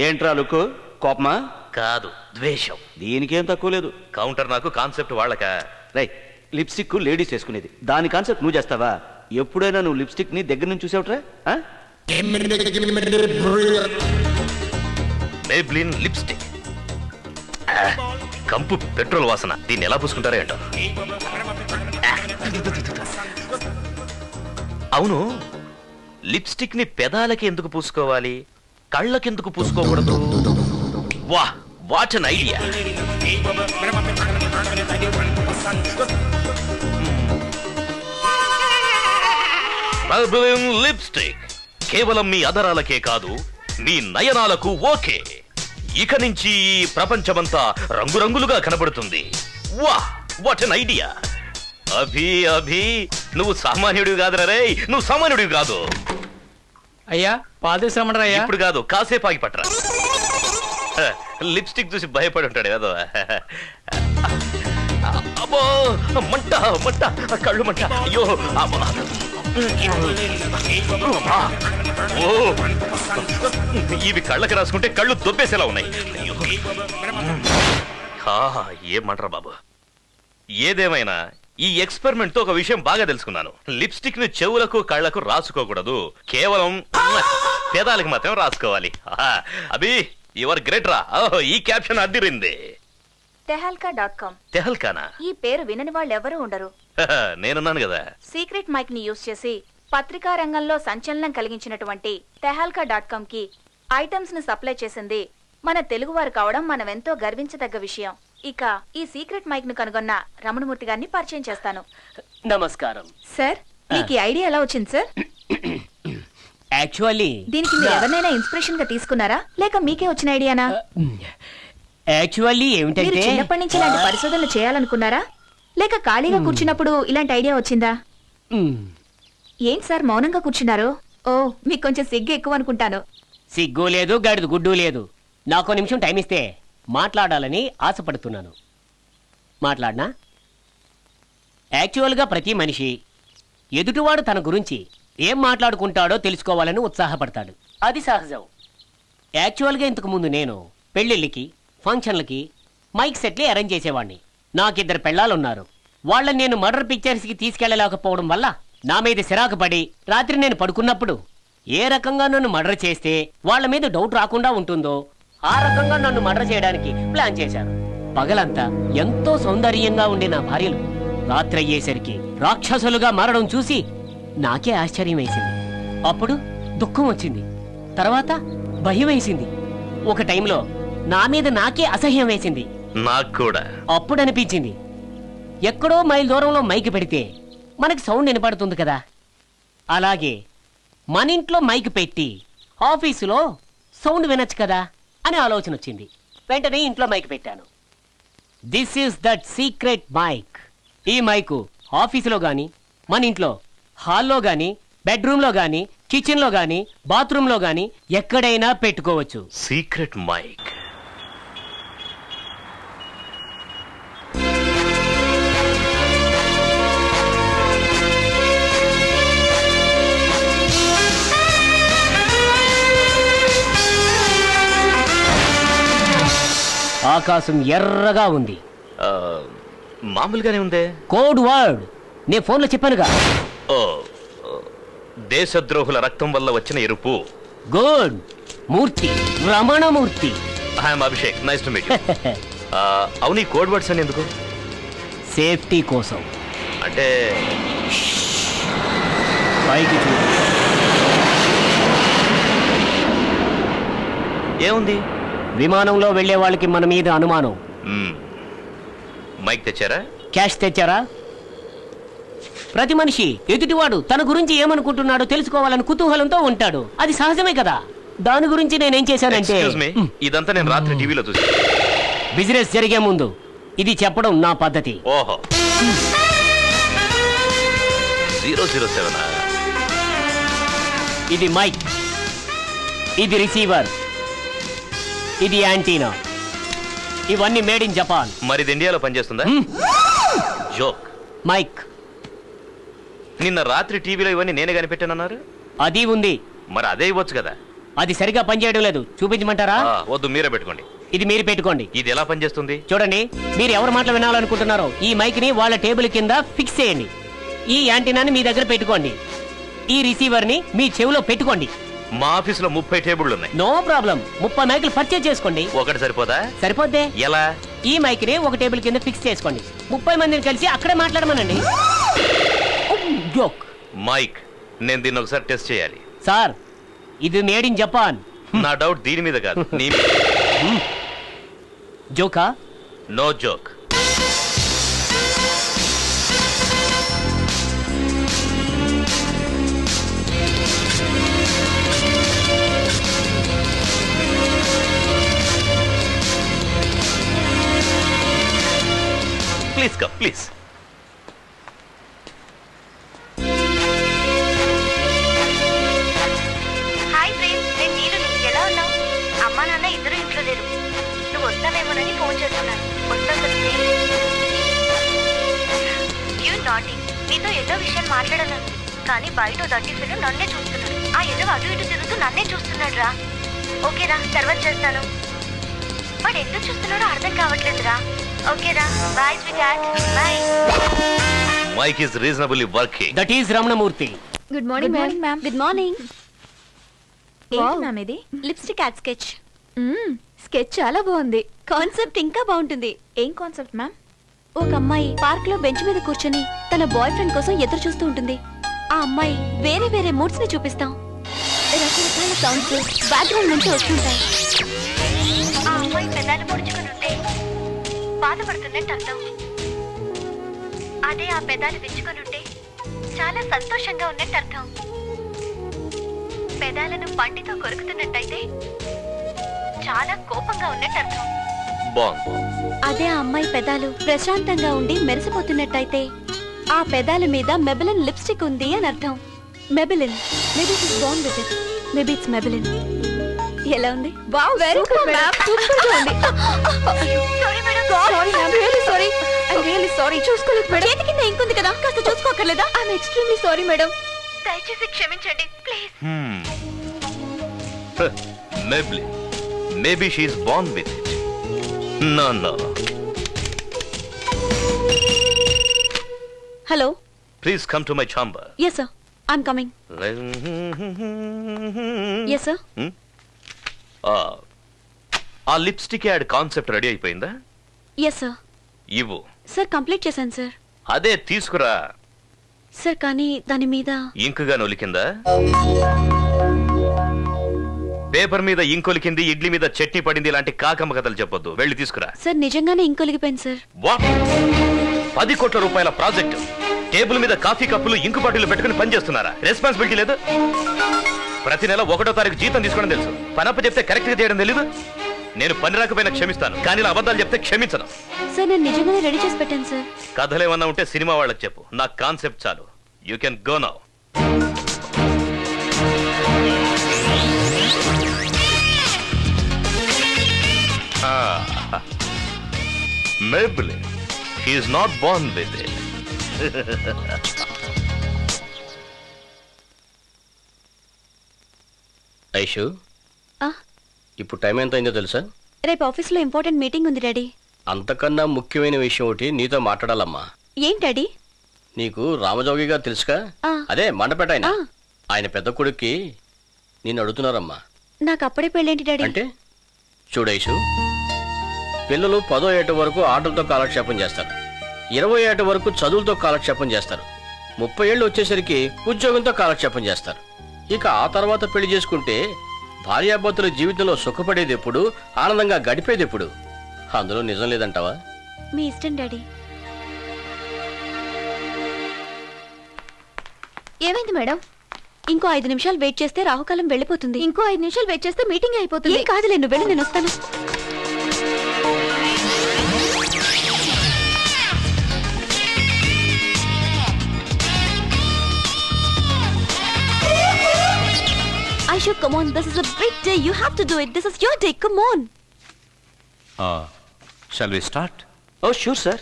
ఏంట్రా లుక్? కోపమా? కాదు, ద్వేషం. దీనికేం తక్కువ లేదు. కౌంటర్ నాకు, కాన్సెప్ట్ వాళ్ళక. రై, లిప్స్టిక్ లేడీస్ వేసుకునేది, దాని కాన్సెప్ట్ నువ్వు చేస్తావా? ఎప్పుడైనా నువ్వు లిప్స్టిక్ ని దగ్గర నుంచి చూసావుట్రా? మేబ్లిన్ లిప్స్టిక్, కంపు పెట్రోల్ వాసన. దీన్ని ఎలా పూసుకుంటారో ఏంటో. అవును, లిప్స్టిక్ ని పెదాలకి ఎందుకు పూసుకోవాలి, కళ్ళకెందుకు పూసుకోకూడదు? వా, what an idea! Maybelline lipstick కేవలం మీ అదరాలకే కాదు, మీ నయనాలకు ఓకే. ఇక నుంచి ఈ ప్రపంచమంతా రంగురంగులుగా కనబడుతుంది. వా, what an idea! Abhi Abhi, నువ్వు సామాన్యుడివి కాదురా రే, నువ్వు సామాన్యుడివి కాదు. అయ్యా పాదేశ్రమణరా? ఇప్పుడు కాదు, కాసేపు ఆగి పట్టరా. లిప్స్టిక్ చూసి భయపడి ఉంటాడు కదా. అబ్బో, మంట మంట, కళ్ళు మంట. అయ్యో, ఓ, ఇవి కళ్ళకి రాసుకుంటే కళ్ళు దొబ్బేసేలా ఉన్నాయి. ఏమంటారా బాబు. ఏదేమైనా ఈ ఎక్స్పెరిమెంట్ తో ఒక విషయం బాగా తెలుసుకున్నాను. లిప్స్టిక్ ని చెవులకు కళ్ళకు రాసుకోకూడదు, కేవలం పేదాలకు మాత్రం రాసుకోవాలి. అభి, యువర్ గ్రేట్ రా. ఈ క్యాప్షన్ అద్దిరింది. tehalka.com. తెహల్కానా? ఈ పేరు వినని వాళ్ళు ఎవరు ఉండరు. నేనున్నాను కదా. సీక్రెట్ మైక్ ని యూజ్ చేసి పత్రికా రంగంలో సంచలనం కలిగించినటువంటి tehalka.com కి ఐటమ్స్ ను సప్లై చేసింది మన తెలుగువారు కావడం మనం ఎంతో గర్వించదగ్గ విషయం. ఇక ఈ సీక్రెట్ మైక్ ను కనుగొన్న రమణమూర్తి గారిని పరిచయం చేస్తాను. నమస్కారం సార్, మీకు ఈ ఐడియా ఎలా వచ్చింది సార్? యాక్చువల్లీ దీనికి మీరు ఎవరినైనా ఇన్స్పిరేషన్ గా తీసుకున్నారా, లేక మీకే వచ్చిన ఐడియానా? యాక్చువల్లీ మీరు ఏమిటంటే చిన్నప్పటి నుంచి ఇలాంటి పరిశోధనలు చేయాలనుకున్నారా, లేక ఖాళీగా కూర్చున్నప్పుడు ఇలాంటి ఐడియా వచ్చిందా? ఏంటి సార్ మౌనంగా కూర్చున్నారు? ఓ, మీకు కొంచెం సిగ్గు ఎక్కువ అనుకుంటాను. సిగ్గు లేదు, గడిదు గుడ్డు లేదు. నాకు నిమిషం టైం ఇస్తే మాట్లాడాలని ఆశపడుతున్నాను. మాట్లాడనా? యాక్చువల్గా ప్రతి మనిషి ఎదుటివాడు తన గురించి ఏం మాట్లాడుకుంటాడో తెలుసుకోవాలని ఉత్సాహపడతాడు. అది సహజం. యాక్చువల్గా ఇంతకు ముందు నేను పెళ్ళిళ్ళకి, ఫంక్షన్లకి మైక్ సెట్లే అరేంజ్ చేసేవాడిని. నాకిద్దరు పెళ్ళాలున్నారు. వాళ్ళని నేను మర్డర్ పిక్చర్స్కి తీసుకెళ్లలేకపోవడం వల్ల నా మీద సిరాకు పడి రాత్రి నేను పడుకున్నప్పుడు ఏ రకంగా నన్ను మర్డర్ చేస్తే వాళ్ళ మీద డౌట్ రాకుండా ఉంటుందో ఆ రకంగా నన్ను మర్డర్ చేయడానికి ప్లాన్ చేశారు. పగలంతా ఎంతో సౌందర్యంగా ఉండే నా భార్యలు రాత్రి అయ్యేసరికి రాక్షసులుగా మారడం చూసి నాకే ఆశ్చర్యం వేసింది. అప్పుడు దుఃఖం వచ్చింది, తర్వాత భయం వేసింది, ఒక టైంలో నా మీద నాకే అసహ్యం వేసింది. నాకు కూడా అప్పుడు అనిపించింది, ఎక్కడో మైల్ దూరంలో మైక్ పెడితే మనకి సౌండ్ వినపడుతుంది కదా, అలాగే మన ఇంట్లో మైక్ పెట్టి ఆఫీసులో సౌండ్ వినొచ్చు కదా అని ఆలోచన వచ్చింది. వెంటనే ఇంట్లో మైక్ పెట్టాను. This is that secret mic. ఈ మైకు ఆఫీసులో గాని, మన ఇంట్లో హాల్లో గాని, బెడ్రూమ్లో గాని, కిచెన్లో గాని, బాత్రూంలో గాని ఎక్కడైనా పెట్టుకోవచ్చు. Secret mic. ఆకాశం ఎర్రగా ఉంది. మామూలుగానే ఉందే. కోడ్ వర్డ్ నే ఫోన్లో చెప్పానుగా. ఓ, దేశద్రోహుల రక్తం వల్ల వచ్చిన ఎరుపు. Good. Murthy, Ramanamurthy. I'm Abhishek, nice to meet you. అవును, ఈ కోడ్ వర్డ్స్ అని ఎందుకు? సేఫ్టీ కోసం. అంటే పైకి చూడు. ఏముంది? విమానంలో వెళ్లే వాళ్ళకి మన మీద అనుమానం. మైక్ తెచ్చారా? క్యాష్ తెచ్చారా? ప్రతి మనిషి ఎదుటివాడు తన గురించి ఏమనుకుంటున్నాడో తెలుసుకోవాలని కుతూహలంతో ఉంటాడు. అది సహజమే కదా. దాని గురించి నేనేం చేశానంటే, ఇదంతా నేను రాత్రి టీవీలో చూసి. బిజినెస్ జరిగే ముందు ఇది చెప్పడం నా పద్ధతి. ఓహో, 007. ఇది మైక్, ఇది రిసీవర్, ఇది యాంటీనా. ఇవన్నీ మేడ్ ఇన్ జపాన్. మరి ఇది ఇండియాలో పనిచేస్తుందా? జోక్. మైక్ నిన్న రాత్రి టీవీలో ఇవన్నీ నేనే కనిపెట్టానన్నారు. అది ఉంది. మరి అదే ఇవ్వచ్చు కదా. అది సరిగా పనిచేయడం లేదు, చూపించమంటారా? వద్దు, మీరే పెట్టుకోండి. ఇది మీరు పెట్టుకోండి. ఇది ఎలా పనిచేస్తుంది? చూడండి, మీరు ఎవరి మాటలు వినాలనుకుంటున్నారో ఈ మైక్ ని వాళ్ళ టేబుల్ కింద ఫిక్స్ చేయండి. ఈ యాంటీనాని మీ దగ్గర పెట్టుకోండి. ఈ రిసీవర్ ని మీ చెవిలో పెట్టుకోండి. మా ఆఫీసులో 30 టేబుళ్ళు ఉన్నాయి. నో ప్రాబ్లం, 30 మైకులు పర్చేజ్ చేసుకోండి. ఒకటి సరిపోదా? సరిపోద్దే. ఎలా? ఈ మైక్ ని ఒక టేబుల్ కింద ఫిక్స్ చేసుకోండి. 30 మందిని కలిసి అక్కడే మాట్లాడమనండి. జోక్. మైక్, నేను దీన్ని ఒకసారి టెస్ట్ చేయాలి. సార్, ఇది మేడ్ ఇన్ జపాన్. నా డౌట్ దీని మీద కాదు, నీ జోకా? No joke. Please come, please. Hi Prem, నేను నీలుని. ఎలా ఉన్నావు? అమ్మా నాన్న ఇద్దరు ఇంట్లో లేరు. నువ్వు వస్తావేమోనని ఫోన్ చేస్తున్నాను. వస్తావు కదా ప్రేమ్? You naughty. నీతో ఏదో విషయం మాట్లాడాలను, కానీ బయట దట్టి ఫిల్మ్ నన్నే చూస్తున్నాడు. ఆ ఏదో అటు ఇటు తిరుగుతూ నన్నే చూస్తున్నాడు రా. ఓకేరా, తర్వాత చేస్తాను. వాడు ఎందుకు చూస్తున్నాడో అర్థం కావట్లేదురా. ఓకేరా, bye sweet. Bye. Mic is reasonably working. That is Ramanamurthy. Good morning ma'am. Good morning. ఏంటి మ్యామ్ ఇది? Lipstick ad sketch. స్కెచ్ చాలా బాగుంది. కాన్సెప్ట్ ఇంకా బాగుంటుంది. ఏం కాన్సెప్ట్ మ్యామ్? ఒక అమ్మాయి పార్క్ లో బెంచ్ మీద కూర్చొని తన బాయ్ ఫ్రెండ్ కోసం ఎదురు చూస్తూ ఉంటుంది. ఆ అమ్మాయి వేరే వేరే మూడ్స్ ని చూపిస్తాం. రకరకాల సౌండ్స్ బ్యాక్గ్రౌండ్ నుంచి వస్తుంటాయి. ఆ అమ్మాయి పెదాలు పొడుచుకుని ఉంటే బాధపడుతున్నట్టు అర్థం. అదే ఆ పెదాలు విచ్చుకొని ఉంటే చాలా సంతోషంగా ఉన్నట్టు అర్థం. పెదాలను పంటితో కొరుకుతున్నట్టయితే చాలా కోపంగా ఉన్నట్టు అర్థం. అదే ఆ అమ్మాయి పెదాలు ప్రశాంతంగా ఉండి మెరిసిపోతున్నట్టయితే ఆ పెదాల మీద మెబిలిన్ లిప్స్టిక్ ఉంది అని అర్థం. Maybelline. Maybe it's born with it. Maybe it's Maybelline. ఎలా ఉంది? Wow, very good ma'am. Super గా ఉంది. Sorry madam. Sorry ma'am, really sorry. I really sorry. చూసుకోలేదు మేడం. చేతి కింద ఇంకుంది కదా, కాస్త చూసుకోకర్లేదా? I am extremely sorry madam. దయచేసి క్షమించండి please. Maybe she is born with it. No. Hello. Please come to my chamber. Yes sir, I'm coming. Yes sir. ఆ లిప్స్టిక్ యాడ్ కాన్సెప్ట్ రెడీ అయిపోయిందా? Yes sir. ఇవ్వు. Sir complete చేశాను sir. అదే తీసుకురా. Sir కానీ దాని మీద ఇంకుగా నొలికిందా? పేపర్ మీద ఇంకొలికింది, ఇడ్లీ మీద చట్నీ పడింది, ఇలాంటి కాకమ్మ కథలు చెప్పొద్దు. వెళ్ళి తీసుకురా. సార్ నిజంగానే ఇంకొలిగిపోయింది సార్. వాట్? 10 కోట్ల రూపాయల ప్రాజెక్టు టేబుల్ మీద కాఫీ కప్పులు ఇంకు బాటిల్ పెట్టుకుని పనిచేస్తున్నారా? రెస్పాన్సిబిలిటీ లేదు. ప్రతి నెల 1వ తారీఖు జీతం తీసుకోవడం తెలుసు. పనప్ప చెప్తే కరెక్ట్ గా చేయడం తెలీదు. నేను పని రాకపోయినా క్షమిస్తాను, కానీ ఇలా అబద్ధాలు చెప్తే క్షమించను. సార్ నేను నిజంగానే రెడీ చేసి పెట్టాను సార్. కథలేమన్నా ఉంటే సినిమా వాళ్ళకి చెప్పు. నా కాన్సెప్ట్ చాలు. You can go now. Maybelline. He is not born with it. Aishu, ఆ, ఇప్పుడు టైం ఎంత అయిందో తెలుసా? రేపు ఆఫీస్లో ఇంపార్టెంట్ మీటింగ్ ఉంది డాడీ. అంతకన్నా ముఖ్యమైన విషయం ఒకటి నీతో మాట్లాడాలమ్మా. ఏంటి డాడీ? నీకు రామజోగి గారు తెలుసుగా? ఆ. అదే మండపేట ఆయన. ఆ. ఆయన పెద్ద కొడుక్కి నిన్ను అడుగుతున్నారమ్మా. నాకు అప్పుడే పెళ్ళేంటి డాడీ? అంటే చూడైషు, పిల్లలు 10వ ఏట వరకు ఆటలతో కాలక్షేపం చేస్తారు, 20వ ఏట వరకు చదువులతో కాలక్షేపం చేస్తారు, 30 ఏళ్ళు వచ్చేసరికి ఉద్యోగంతో కాలక్షేపం చేస్తారు. ఇక ఆ తర్వాత పెళ్లి చేసుకుంటే భార్యాభర్తల జీవితంలో సుఖపడేది ఎప్పుడు, ఆనందంగా గడిపేది ఎప్పుడు? అందులో నిజం లేదంటావా? మీ ఇష్టం డాడీ. ఏమైంది మేడం? ఇంకో 5 నిమిషాలు వెయిట్ చేస్తే రాహుకాలం వెళ్ళిపోతుంది. ఇంకో 5 నిమిషాలు వెయిట్ చేస్తే మీటింగ్ అయిపోతుంది. ఏం కాదులే, నువ్వు వెళ్ళి, నేను వస్తాను. Aishu, come on, this is a big day. You have to do it. This is your day. Come on. Shall we start? Oh, sure, sir.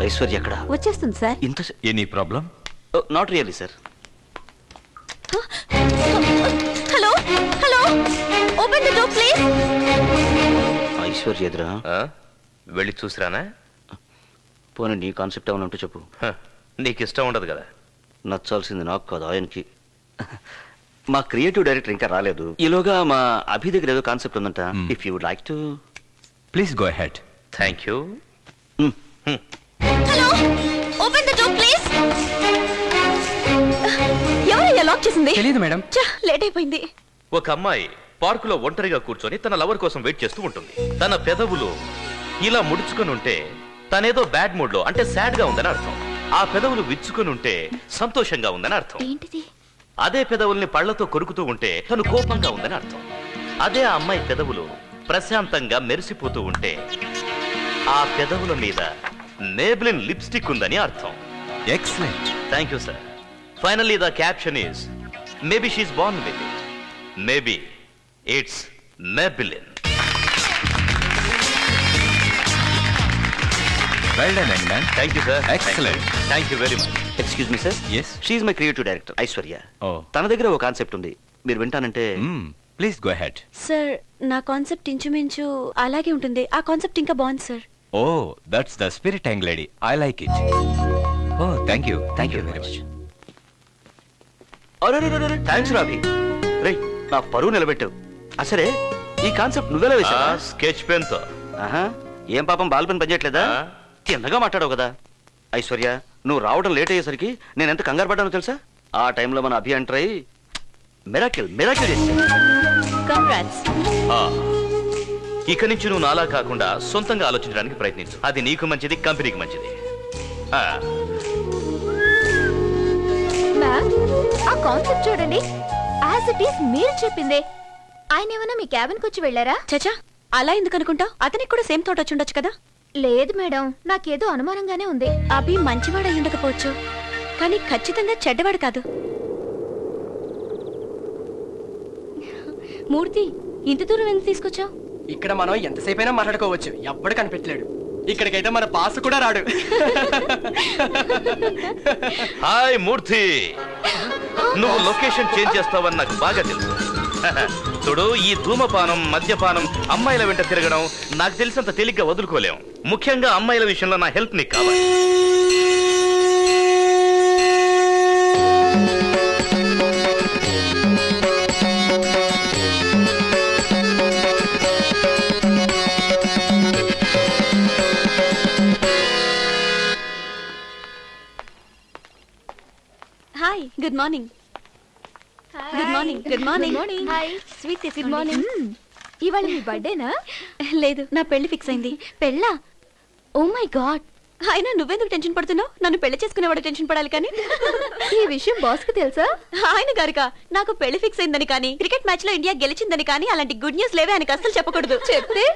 Aishwarya ఎక్కడ? వచ్చేస్తుంది సార్. ఇంత any problem? Not really sir. Hello hello open the door please. Aishwarya ఎదురా వెళ్ళి చూసిరానా? పోనీ నీ concept ఏమైనా ఉంటే చెప్పు. నీకు ఇష్టం ఉండదు కదా. నచ్చాల్సింది నాకు కాదు ఆయనకి. మా క్రియేటివ్ డైరెక్టర్ ఇంకా రాలేదు. ఈలోగా మా అభి దగ్గర ఏదో కాన్సెప్ట్ ఉందంట. If you would like to please go ahead. Thank you. Hello open the door please. ఎవరయ్యా లాక్ చేసింది? తెలియదు మేడం. లేట్ అయిపోయింది. ఒక అమ్మాయి పార్కులో ఒంటరిగా కూర్చొని తన లవర్ కోసం వెయిట్ చేస్తూ ఉంటుంది. తన పెదవులు ఇలా ముడుచుకొని ఉంటే తనేదో బ్యాడ్ మూడ్ లో అంటే సాడ్ గా ఉందని అర్థం. ఆ పెదవులు విచ్చుకొని ఉంటే సంతోషంగా ఉందని అర్థం. ఏంటిది? అదే పెదవుల్ని పళ్లతో కొరుకుతూ ఉంటే తను కోపంగా ఉందని అర్థం. అదే ఆ అమ్మాయి పెదవులు ప్రశాంతంగా మెరిసిపోతూ ఉంటే ఆ పెదవుల మీద నేబ్లిన్ లిప్స్టిక్ ఉందని అర్థం. Excellent. Thank you sir. Finally the caption is maybe she is born with it, maybe it's Maybelline. Well done young man. Thank you sir. Excellent. Thank you very much. Excuse me sir. Yes. She is my creative director Aishwarya. Oh. తన దగ్గర ఒక concept ఉంది, మీరు వింటానంటే. Please go ahead. Sir నా concept ఇంచుమించు అలాగే ఉంటుంది. ఆ కాన్సెప్ట్ ఇంకా బాగుంది sir. Oh that's the spirit young lady. I like it. Oh thank you very much. Thanks Rabi. రేయ్ నా పరువు నిలబెట్టావు. అసలే ఈ కాన్సెప్ట్ నువ్వెలా వేసావా? స్కెచ్ పెన్ తో. ఏం పాపం బాల్ పెన్ పనిచేయట్లేదా? తిన్నగా మాట్లాడవు కదా. ఐశ్వర్య నువ్వు రావడం లేట్ అయ్యేసరికి నేను ఎంత కంగారు పడ్డానో తెలుసా? ఆ టైంలో మన అభి ఎంటర్ అయ్యి మిరాకిల్ కంగ్రాట్స్. ఇక నుంచి నువ్వు నాలా కాకుండా సొంతంగా ఆలోచించడానికి ప్రయత్నించు. అది నీకు మంచిది, కంపెనీకి మంచిది. మ్యామ్ ఆ కాన్సెప్ట్ చూడండి, యాజ్ ఇట్ ఈస్ మీరు చెప్పిందే. ఆయన ఏమైనా మీ క్యాబిన్ కి వచ్చి వెళ్ళారా? చచా అలా ఎందుకు అనుకుంటా? అతనికి కూడా సేమ్ థాట్ వచ్చి ఉండొచ్చు కదా. లేదు మేడం, నాకేదో అనుమానంగానే ఉంది. అభి మంచివాడు అయి ఉండకపోవచ్చు, కానీ ఖచ్చితంగా చెడ్డవాడు కాదు. మూర్తి ఇంత దూరం ఎందుకు తీసుకొచ్చావు? ఇక్కడ మనం ఎంతసేపు అయినా మాట్లాడుకోవచ్చు, ఎవ్వడు కనిపెట్టలేడు. ఇక్కడికైతే మన పాస్ కూడా రాడు. హాయ్ మూర్తి, నువ్వు లొకేషన్ చేంజ్ చేస్తావని నాకు బాగా తెలుసు. చూడు, ఈ ధూమపానం, మద్యపానం, అమ్మాయిల వెంట తిరగడం నాకు తెలిసినంత తేలిగ్గా వదులుకోలేం. ముఖ్యంగా అమ్మాయిల విషయంలో నా హెల్ప్ నీకు కావాలి. Hi, good morning. Good morning. Good morning. Hi. Sweet తీసుకోండి. Good morning. ఇవాళ మీ బర్త్డేనా? లేదు, నా పెళ్లి ఫిక్స్ అయింది. పెళ్ళా? Oh my god. అయినా నువ్వెందుకు టెన్షన్ పడుతున్నావు? నన్ను పెళ్లి చేసుకునేవాడు టెన్షన్ పడాలి కానీ. ఈ విషయం బాస్ కు తెలుసా? ఆయన గారుగా నాకు పెళ్లి ఫిక్స్ అయిందని కానీ, క్రికెట్ మ్యాచ్ లో ఇండియా గెలిచిందని కానీ అలాంటి గుడ్ న్యూస్ లేవే ఆయనకు అస్సలు చెప్పకూడదు. చెప్తే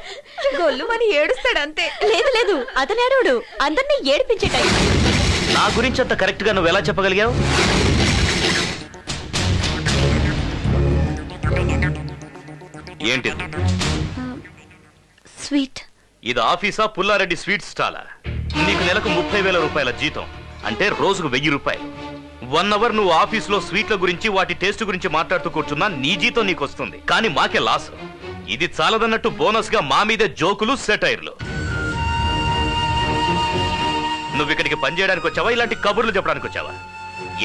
గొల్లుమని ఏడుస్తాడు అంతే. లేదు లేదు, అతని ఏడుడు అందరినీ ఏడిపించే టైం. నా గురించి అంత కరెక్ట్ గా నువ్వు ఎలా చెప్పగలిగావు? ఏంటి స్వీట్? ఇది ఆఫీసా, పుల్లారెడ్డి స్వీట్ స్టాలా? నీకు నెలకు 30,000 రూపాయల జీతం అంటే రోజుకు 1000 రూపాయలు. 1 అవర్ నువ్వు ఆఫీసులో స్వీట్ల గురించి, వాటి టేస్ట్ గురించి మాట్లాడుతూ కూర్చున్నా నీ జీతం నీకు వస్తుంది, కానీ మాకే లాస్. ఇది చాలదన్నట్టు బోనస్ గా మా మీదే జోకులు, సెటైర్లు. నువ్వు ఇక్కడికి పనిచేయడానికి వచ్చావా, ఇలాంటి కబుర్లు చెప్పడానికి వచ్చావా?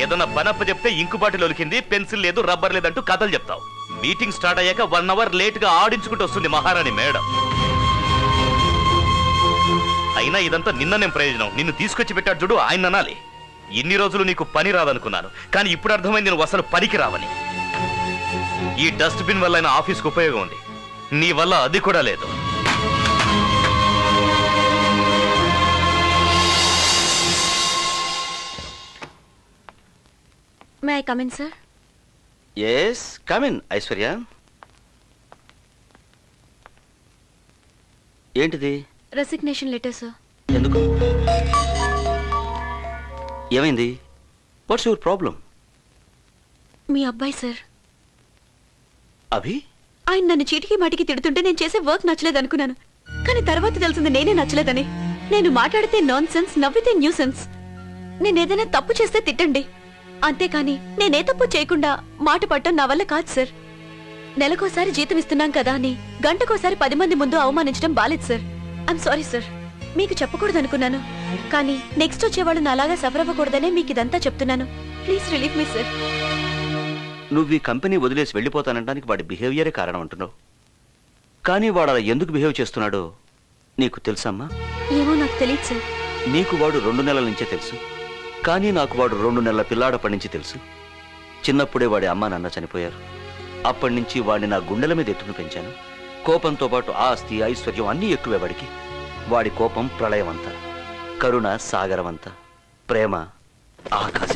ఏదన్నా పనప్ప చెప్తే ఇంకు బాటిల్ ఒలికింది, పెన్సిల్ లేదు, రబ్బర్ లేదంటూ కథలు చెప్తావు. మీటింగ్ స్టార్ట్ అయ్యాక 1 అవర్ లేట్ గా ఆడించుకుంటూ వస్తుంది మహారాణి మేడం. అయినా ఇదంతా నిన్ననే ప్రయోజనం. నిన్ను తీసుకొచ్చి పెట్టాడు చూడు, ఆయన అనాలి. ఇన్ని రోజులు నీకు పని రాదనుకున్నాను, కానీ ఇప్పుడు అర్థమైంది నువ్వు అసలు పనికి రావని. ఈ డస్ట్ బిన్ వల్ల ఆఫీస్కి ఉపయోగం ఉంది, నీ వల్ల అది కూడా లేదు. May I come in sir? Yes come in Aishwarya. ఏంటిది? Resignation letter sir. ఎందుకు? ఏమైంది? What's your problem? మీ అబ్బాయి సార్. అభి? ఆయన నన్ను చీటికి మాటికి తిడుతుంటే నేను చేసే వర్క్ నచ్చలేదు అనుకున్నాను, కానీ తర్వాత తెలిసింది నేనే నచ్చలేదని. నేను మాట్లాడితే నాన్ సెన్స్, నవ్వితే న్యూ సెన్స్. నేనేదైనా తప్పు చేస్తే తిట్టండి, అంతేకాని నేనే తప్పు చేయకుండా మాట పట్టడం నా వల్ల కాదు సార్. నెలకోసారి జీతం ఇస్తున్నాం కదా అని గంటకోసారి 10 మంది ముందు అవమానించడం బాలేదు సార్. I'm sorry sir. మీకు చెప్పకూడదు అనుకున్నాను, కానీ నెక్స్ట్ వచ్చేవాళ్ళు నాలాగా సఫర్ అవ్వకూడదనే మీకు ఇదంతా చెప్తున్నాను. Please relieve me sir. నువ్వు ఈ కంపెనీ వదిలేసి వెళ్ళిపోతానడానికి వాడి బిహేవియరే కారణం అంటున్నావు. కానీ వాడు అలా ఎందుకు బిహేవ్ చేస్తున్నాడో నీకు తెలుసమ్మా? ఏమో నాకు తెలియదు సార్. నీకు వాడు 2 నెలల నుంచే తెలుసు, కానీ నాకు వాడు 2 నెలల పిల్లాడప్పటి నుంచి తెలుసు. చిన్నప్పుడే వాడి అమ్మా నాన్న చనిపోయారు. అప్పటి నుంచి వాడిని నా గుండెల మీద ఎత్తును పెంచాను. కోపంతో పాటు ఆస్తి ఐశ్వర్యం అన్నీ ఎక్కువే వాడికి. వాడి కోపం ప్రళయమంతా, కరుణ సాగరమంతా, ప్రేమ ఆకాశం.